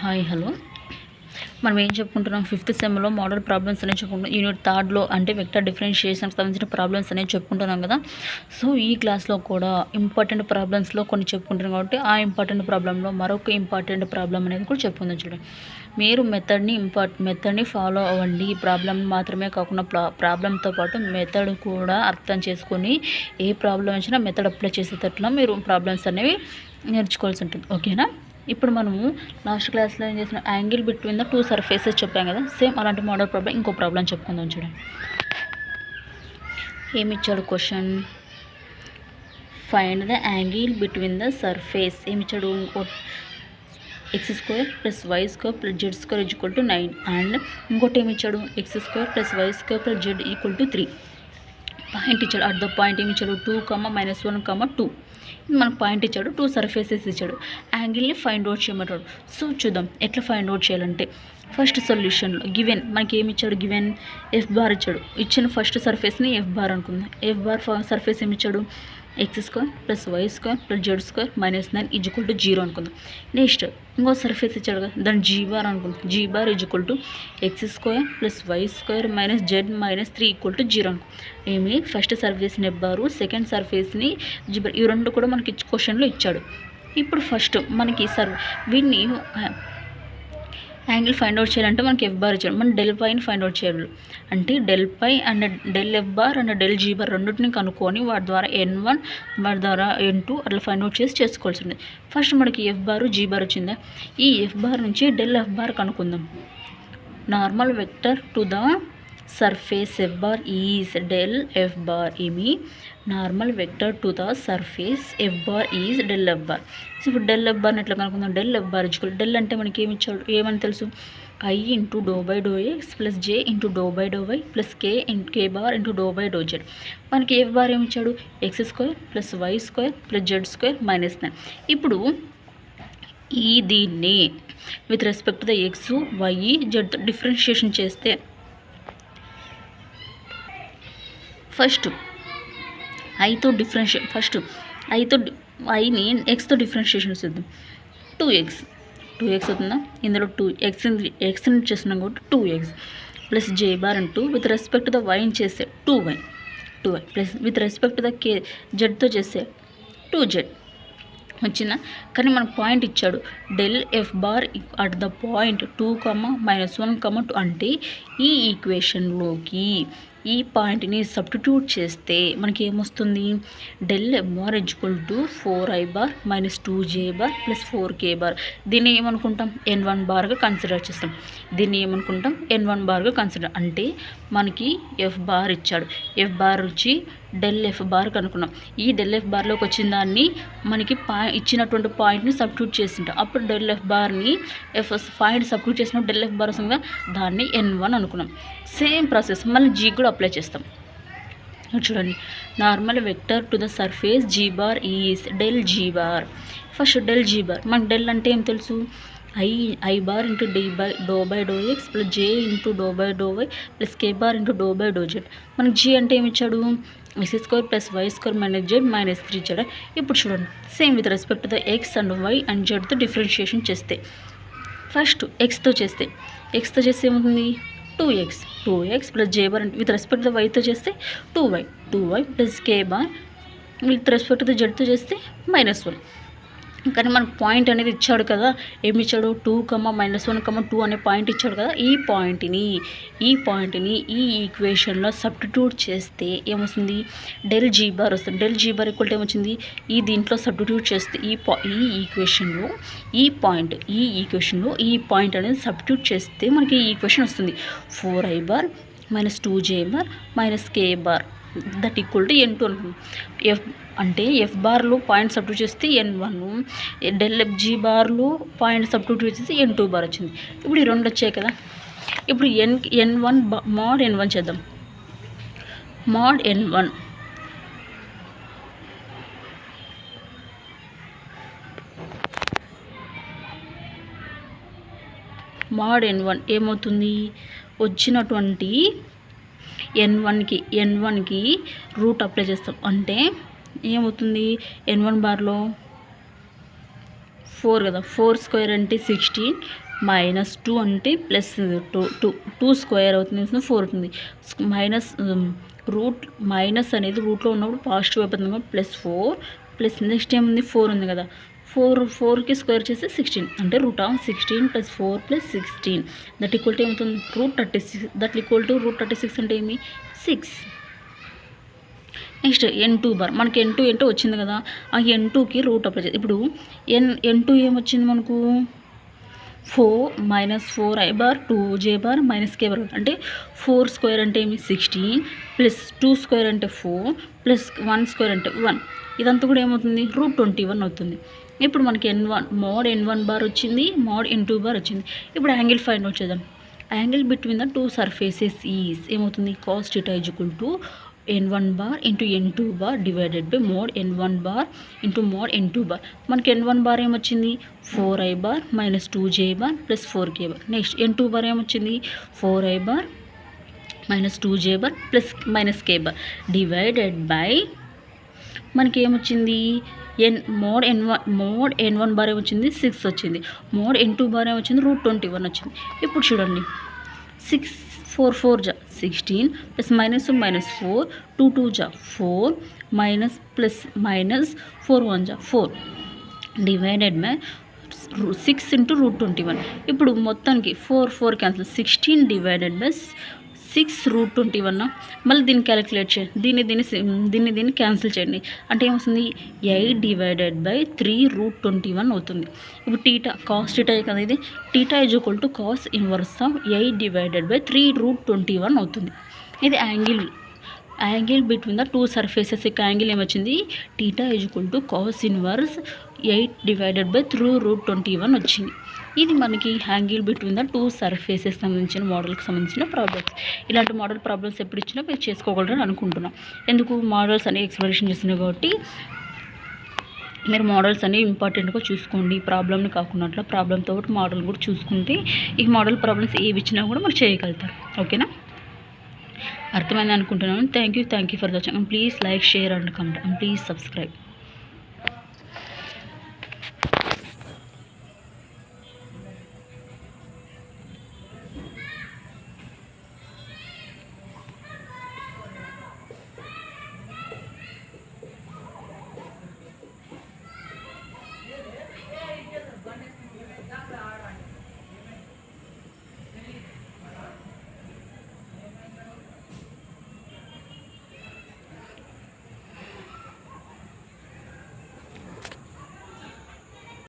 Hi hello మనం ఏం చెప్పుకుంటున్నాం ఫిఫ్త్ సెమ్లో మోడల్ ప్రాబ్లమ్స్ అనేవి చెప్పుకుంటున్నాం. యూనిట్ థర్డ్లో అంటే వెక్టర్ డిఫరెన్షియేషన్కి సంబంధించిన ప్రాబ్లమ్స్ అనేవి చెప్పుకుంటున్నాం కదా. సో ఈ క్లాస్లో కూడా ఇంపార్టెంట్ ప్రాబ్లమ్స్లో కొన్ని చెప్పుకుంటున్నాం కాబట్టి ఆ ఇంపార్టెంట్ ప్రాబ్లంలో మరొక ఇంపార్టెంట్ ప్రాబ్లం అనేది కూడా చెప్పుకుందాం. చూడండి, మీరు మెథడ్ని ఫాలో అవ్వండి. ప్రాబ్లం మాత్రమే కాకుండా ప్రాబ్లంతో పాటు మెథడ్ కూడా అర్థం చేసుకొని ఏ ప్రాబ్లం వచ్చినా మెథడ్ అప్లై చేసేటట్లు మీరు ప్రాబ్లమ్స్ అనేవి నేర్చుకోవాల్సి ఉంటుంది. ఓకేనా? ఇప్పుడు మనము లాస్ట్ క్లాస్లో ఏం చేసిన angle between the two surfaces చెప్పాం కదా. సేమ్ అలాంటి మోడల్ ప్రాబ్లం ఇంకో ప్రాబ్లం చెప్పుకుందాం. చూడండి, ఏమిచ్చాడు question, find the angle between the surface. ఏమిచ్చాడు, x² + y² + z² = 9 అండ్ ఇంకోటి ఏమిచ్చాడు x² + y² + z = 3. పాయింట్ ఇచ్చాడు. అట్ ద పాయింట్ ఏమిచ్చాడు 2, -1, 2. మనకు పాయింట్ ఇచ్చాడు, 2 సర్ఫేసెస్ ఇచ్చాడు, యాంగిల్ని ఫైండ్ అవుట్ చేయమంటాడు. సో చూద్దాం ఎట్లా ఫైండ్ అవుట్ చేయాలంటే, ఫస్ట్ సొల్యూషన్లో గివెన్ మనకి ఏమి ఇచ్చాడు, గివెన్ f² ఇచ్చాడు. ఇచ్చిన ఫస్ట్ సర్ఫేస్ని f² అనుకుందాం. f² సర్ఫేస్ ఏమి ఇచ్చాడు, x² + y² + z² - 9 = 0 అనుకుందాం. నెక్స్ట్ ఇంకో సర్ఫేస్ ఇచ్చాడు కదా, దాన్ని g² అనుకుందాం. g² = x² + y² - z - 3 = 0 అనుకుందాం. ఏమి ఫస్ట్ సర్ఫేస్ని f², సెకండ్ సర్ఫేస్ని g², ఈ రెండు కూడా మనకి క్వశ్చన్లో ఇచ్చాడు. ఇప్పుడు ఫస్ట్ మనకి వీటిని యాంగిల్ ఫైండ్ అవుట్ చేయాలంటే మనకి f² ఇచ్చాడు. మనం ∇ని ఫైండ్ అవుట్ చేయాలి. అంటే ∇ అండ్ ∇f² అండ్ ∇g² రెండింటిని కనుక్కొని వాటి ద్వారా n1 వాటి ద్వారా n2 అట్లా ఫైండ్ అవుట్ చేసుకోవాల్సి ఉంది. ఫస్ట్ మనకి f², g² వచ్చిందా, ఈ f² నుంచి ∇f² కనుక్కుందాం. Normal vector to the surface f² is ∇f². ఏమి normal vector to the surface f² is ∇f². So ఇప్పుడు ∇f² ఎట్లా కనుక్కుందాం, ∇f² ∇ అంటే మనకి ఏమి ఇచ్చాడు, ఏమని తెలుసు, I × ∂∂x + j × ∂∂y + k × ∂∂z. మనకి f² ఏమి ఇచ్చాడు, x² + y² + z² - 9. ఇప్పుడు ఈ దీన్ని with respect to the x, y, z differentiation చేస్తే ఫస్ట్ ఐతో ఐని ఎక్స్తో డిఫరెన్షియేషన్ చేద్దాం. 2x అవుతుందా, ఇందులో 2xని చేస్తున్నాం కాబట్టి 2x + j² అంటూ విత్ రెస్పెక్ట్ టు ద వైని చేస్తే 2y plus with respect to the k జెడ్తో చేస్తే 2z వచ్చిందా. కానీ మనకు పాయింట్ ఇచ్చాడు ∇f² అట్ ద పాయింట్ 2, -1, 2 అంటే ఈ ఈక్వేషన్లోకి ఈ పాయింట్ని సబ్స్టిట్యూట్ చేస్తే మనకి ఏమొస్తుంది, ∇f² = 4i⁻ - 2j⁻ + 4k. దీన్ని ఏమనుకుంటాం, n1 కన్సిడర్ చేస్తాం. అంటే మనకి f² ఇచ్చాడు, f² వచ్చి ∇f² కనుక్కున్నాం. ఈ ∇f²లోకి వచ్చిన దాన్ని మనకి ఇచ్చినటువంటి పాయింట్ని సబ్స్టిట్యూట్ చేస్తుంటాం. అప్పుడు ∇f²ని పాయింట్ సబ్స్టిట్యూట్ చేసినప్పుడు ∇f² వస్తుందిగా, దాన్ని n1 అనుకున్నాం. సేమ్ ప్రాసెస్ మళ్ళీ g కూడా అప్లై చేస్తాం. చూడండి, normal vector to the surface g² is ∇g². First ∇g², మనకు ∇ అంటే ఏం తెలుసు, I⁻ × ∂∂x + j × ∂∂y + k × ∂∂z. మనకి g అంటే ఏమి ఇచ్చాడు, x² + y² - z - 3 ఇచ్చాడు. ఇప్పుడు చూడండి, same with respect to the x and y and zతో డిఫరెన్షియేషన్ చేస్తే, ఫస్ట్ xతో చేస్తే ఏమవుతుంది, 2x + j² with respect to the వైతో చేస్తే 2y + k with respect to the జెడ్తో చేస్తే -1. కానీ మనకు పాయింట్ అనేది ఇచ్చాడు కదా, ఏమి ఇచ్చాడు, 2, -1, 2 అనే పాయింట్ ఇచ్చాడు కదా. ఈ పాయింట్ని ఈ ఈక్వేషన్లో సబ్స్టిట్యూట్ చేస్తే ఏమొస్తుంది, ∇g² వస్తుంది. ∇g² = ఏమొచ్చింది, ఈ దీంట్లో సబ్స్టిట్యూట్ చేస్తే ఈ ఈక్వేషన్లో ఈ పాయింట్ అనేది సబ్స్టిట్యూట్ చేస్తే మనకి ఈ ఈక్వేషన్ వస్తుంది, 4i⁻ - 2j⁻ - k that equal to n2 అనుకుంది. అంటే f² పాయింట్ సబ్స్టిట్యూట్ చేస్తే n1, ∇g² పాయింట్ సబ్స్టిట్యూట్ చేస్తే n2 వచ్చింది. ఇప్పుడు ఈ రెండు వచ్చాయి కదా. ఇప్పుడు n1 mod n1 చేద్దాం. mod n1 ఏమవుతుంది, వచ్చినటువంటి n1కి రూట్ అప్లై చేస్తాం. అంటే ఏమవుతుంది, n1 బార్లో 4 కదా, 4² అంటే 16, -2 అంటే ప్లస్ 2 స్క్వేర్ అవుతుంది, 4 అవుతుంది. మైనస్ అనేది రూట్లో ఉన్నప్పుడు పాజిటివ్ అయిపోతుంది కాబట్టి +4 ప్లస్ నెక్స్ట్ ఏముంది 4 ఉంది కదా, 4కి స్క్వేర్ చేస్తే 16 అంటే √16 + 4 + 16 దట్ ఈక్వల్ టు ఏమవుతుంది √36. దట్ ఈక్వల్ టు √36 అంటే ఏమి 6. నెక్స్ట్ n2 బార్, మనకి n2 వచ్చింది కదా, ఆ n2కి రూట్ అప్లై చేయాలి. ఇప్పుడు n2 ఏమొచ్చింది మనకు 4 - 4i bar 2j bar -k bar అంటే 4 స్క్వేర్ అంటే ఏమి 16 ప్లస్ 2 స్క్వేర్ అంటే 4 ప్లస్ 1 స్క్వేర్ అంటే 1. ఇదంతా కూడా ఏమవుతుంది √21 అవుతుంది. ఇప్పుడు మనకి మోడ్ n1 బార్ వచ్చింది, మోడ్ n2 బార్ వచ్చింది. ఇప్పుడు యాంగిల్ ఫైండ్ అవుట్ చేద్దాం. Angle between the 2 surfaces is ఏమవుతుంది cos θ = n1 bar into n2 bar divided by mod n1 bar into mode n2 bar. మనకి n1 బార్ ఏమొచ్చింది 4i bar -2j bar plus 4k bar. Next n2 bar ఏమొచ్చింది 4i bar -2j bar plus -k bar divided by మనకి ఏమొచ్చింది mode n1 bar ఏమొచ్చింది 6 వచ్చింది, mode n2 bar ఏమొచ్చింది √21 వచ్చింది. ఇప్పుడు చూడండి 6 4 4 జా 16 ప్లస్ -4 2 2 జా 4 మైనస్ ప్లస్ మైనస్ 4 1 జా 4 డివైడెడ్ బై 6 ఇంటూ √21. ఇప్పుడు మొత్తానికి 4 క్యాన్సిల్ 16 డివైడెడ్ బై 6 √21. మళ్ళీ దీన్ని క్యాలిక్యులేట్ చేయండి, దీన్ని క్యాన్సిల్ చేయండి అంటే ఏమవుతుంది 8 డివైడెడ్ బై 3 √21 అవుతుంది. ఇప్పుడు cos θ కదా, ఇది θ = cos inverse of 8 divided by 3 √21 అవుతుంది. ఇది యాంగిల్ బిట్వీన్ ద 2 సర్ఫేసెస్ యొక్క యాంగిల్ ఏమొచ్చింది θ = cos ఇన్వర్స్ 8 డివైడెడ్ బై 3 √21 వచ్చింది. ఇది మనకి యాంగిల్ బిట్వీన్ ద 2 సర్ఫేసెస్ సంబంధించిన మోడల్కి సంబంధించిన ప్రాబ్లమ్స్. ఇలాంటి మోడల్ ప్రాబ్లమ్స్ ఎప్పుడు ఇచ్చినా మీరు చేసుకోగలరని అనుకుంటున్నాం. ఎందుకు మోడల్స్ అనేవి ఎక్స్ప్లెనేషన్ చేస్తున్నాయి కాబట్టి మీరు మోడల్స్ అనేవి ఇంపార్టెంట్గా చూసుకోండి. ప్రాబ్లమ్ని కాకుండా ప్రాబ్లంతో పాటు మోడల్ కూడా చూసుకుంటే ఈ మోడల్ ప్రాబ్లమ్స్ ఏవి ఇచ్చినా కూడా మీరు చేయగలుగుతారు. ఓకేనా, అర్థమైంది అనుకుంటున్నాను. Thank you for watching. Please like, share and comment and please subscribe.